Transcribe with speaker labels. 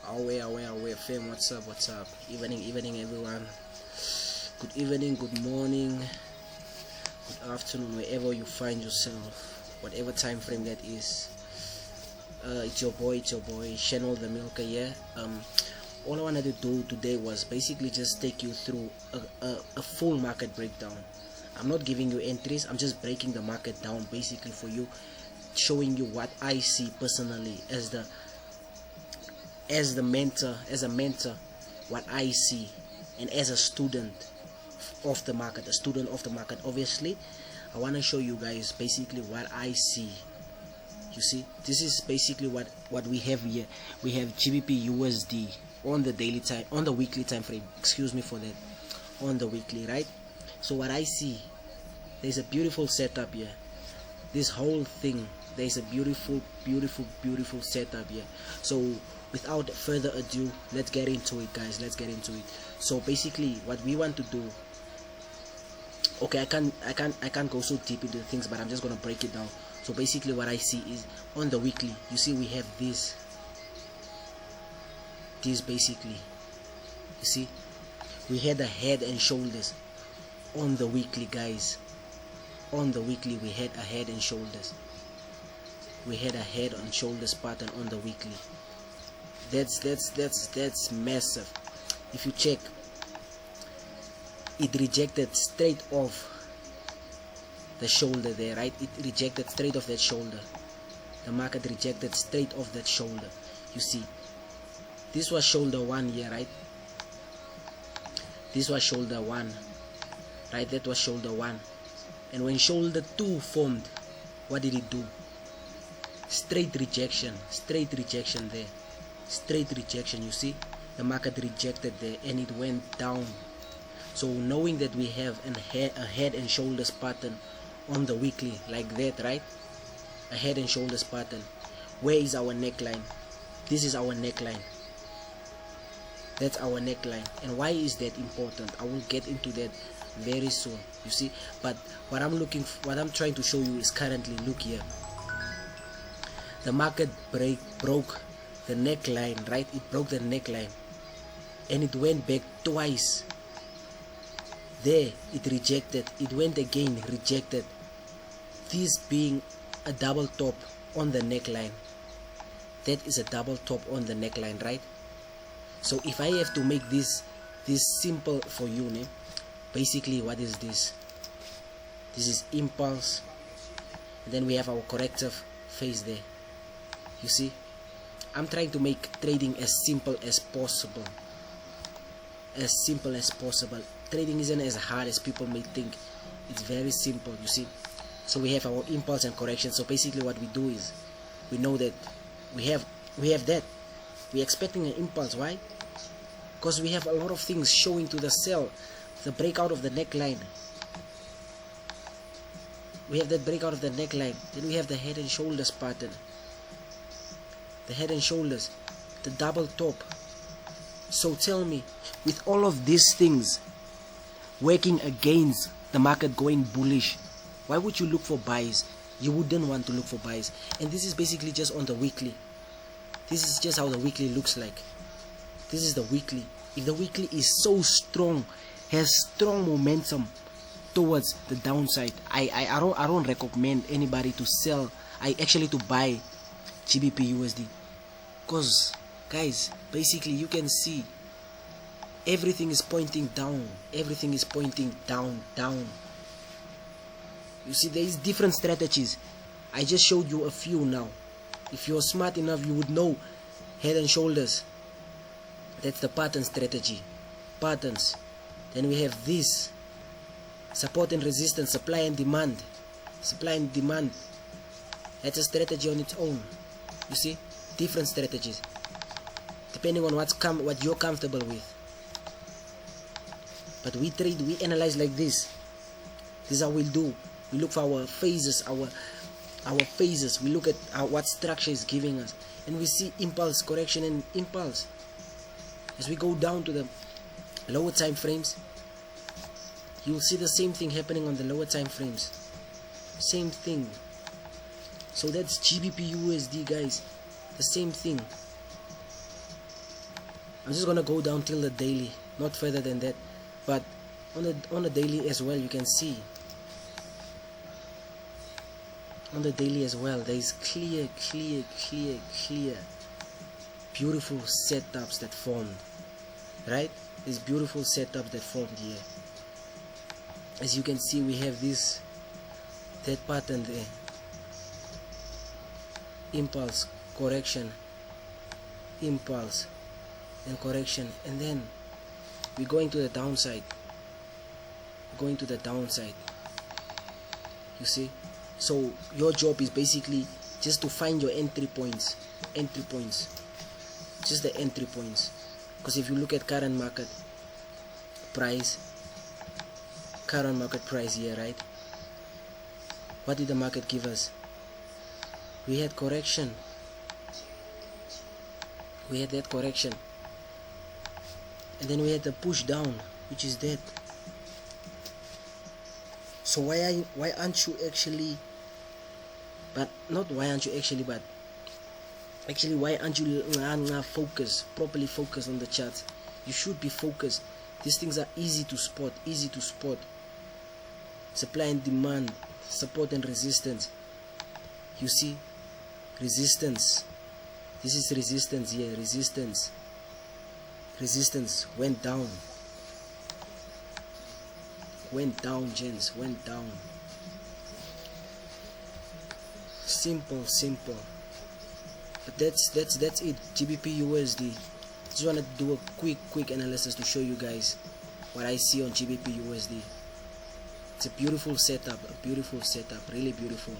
Speaker 1: Away, fam. What's up? Evening, everyone. Good evening, good morning, good afternoon, wherever you find yourself, whatever time frame that is. It's your boy, Channel the Milker here. All I wanted to do today was basically just take you through a full market breakdown. I'm not giving you entries, I'm just breaking the market down basically for you, showing you what I see personally as a mentor, what I see, and as a student of the market, obviously. I want to show you guys basically what I see. You see, this is basically what we have here. We have GBPUSD on the daily time, on the weekly time frame, excuse me for that, on the weekly, right? So what I see, there's a beautiful setup here. This whole thing, there's a beautiful setup here. So without further ado, let's get into it, guys. So basically what we want to do, okay, I can't go so deep into things, but I'm just gonna break it down. So basically what I see is on the weekly, you see we have this basically, you see we had a head and shoulders on the weekly, guys. On the weekly we had a head and shoulders, pattern on the weekly. That's massive. If you check, it rejected straight off the shoulder there, right? It rejected straight off that shoulder. The market rejected straight off that shoulder. You see, this was shoulder 1 here, right? This was shoulder 1, right? That was shoulder 1. And when shoulder 2 formed, what did it do? Straight rejection there. Straight rejection, you see? The market rejected there and it went down. So knowing that we have a head and shoulders pattern on the weekly like that, right? A head and shoulders pattern. Where is our neckline? This is our neckline. That's our neckline. And why is that important? I will get into that very soon, you see. But what I'm trying to show you is currently, look here. The market broke the neckline, right? It broke the neckline and it went back twice. There it rejected, it went again, rejected. This being a double top on the neckline. That is a double top on the neckline, right? So if I have to make this simple for you, basically what is this? This is impulse, and then we have our corrective phase there. You see, I'm trying to make trading as simple as possible. Trading isn't as hard as people may think. It's very simple, you see. So we have our impulse and correction. So basically what we do is, we know that we have that. We're expecting an impulse. Why? Because we have a lot of things showing to the sell. The breakout of the neckline. We have that breakout of the neckline. Then we have the head and shoulders pattern. The head and shoulders. The double top. So tell me, with all of these things working against the market going bullish, why would you look for buys? You wouldn't want to look for buys. And this is basically just on the weekly. This is just how the weekly looks like. This is the weekly. If the weekly is so strong, has strong momentum towards the downside, I don't recommend anybody to sell. To buy GBPUSD, because guys, basically you can see everything is pointing down. You see, there is different strategies. I just showed you a few now. If you're smart enough, you would know head and shoulders. That's the pattern strategy. Patterns. Then we have this support and resistance, supply and demand. That's a strategy on its own. You see, different strategies depending on what you're comfortable with. But we trade, we analyze like this. This is how we'll do. We look for our phases, our phases. We look at what structure is giving us, and we see impulse, correction, and impulse. As we go down to the lower time frames, you'll see the same thing happening on the lower time frames. Same thing. So that's GBPUSD, guys. The same thing. I'm just gonna go down till the daily, not further than that. But on the daily as well, you can see on the daily as well, there is clear beautiful setups that formed, right? These beautiful setups that formed here. As you can see, we have that pattern there, impulse, correction, impulse and correction, and then we're going to the downside, you see. So your job is basically just to find your entry points, just the entry points. Because if you look at current market price here, right, what did the market give us? We had correction, that correction, and then we had the push down, which is that. So why aren't you actually, but not why aren't you actually, but actually why aren't you properly focused on the charts? You should be focused. These things are easy to spot. Supply and demand, support and resistance. You see, resistance, this is resistance here, resistance went down, gents, went down. Simple. But that's it. GBPUSD. Just want to do a quick analysis to show you guys what I see on GBPUSD. It's a beautiful setup, really beautiful.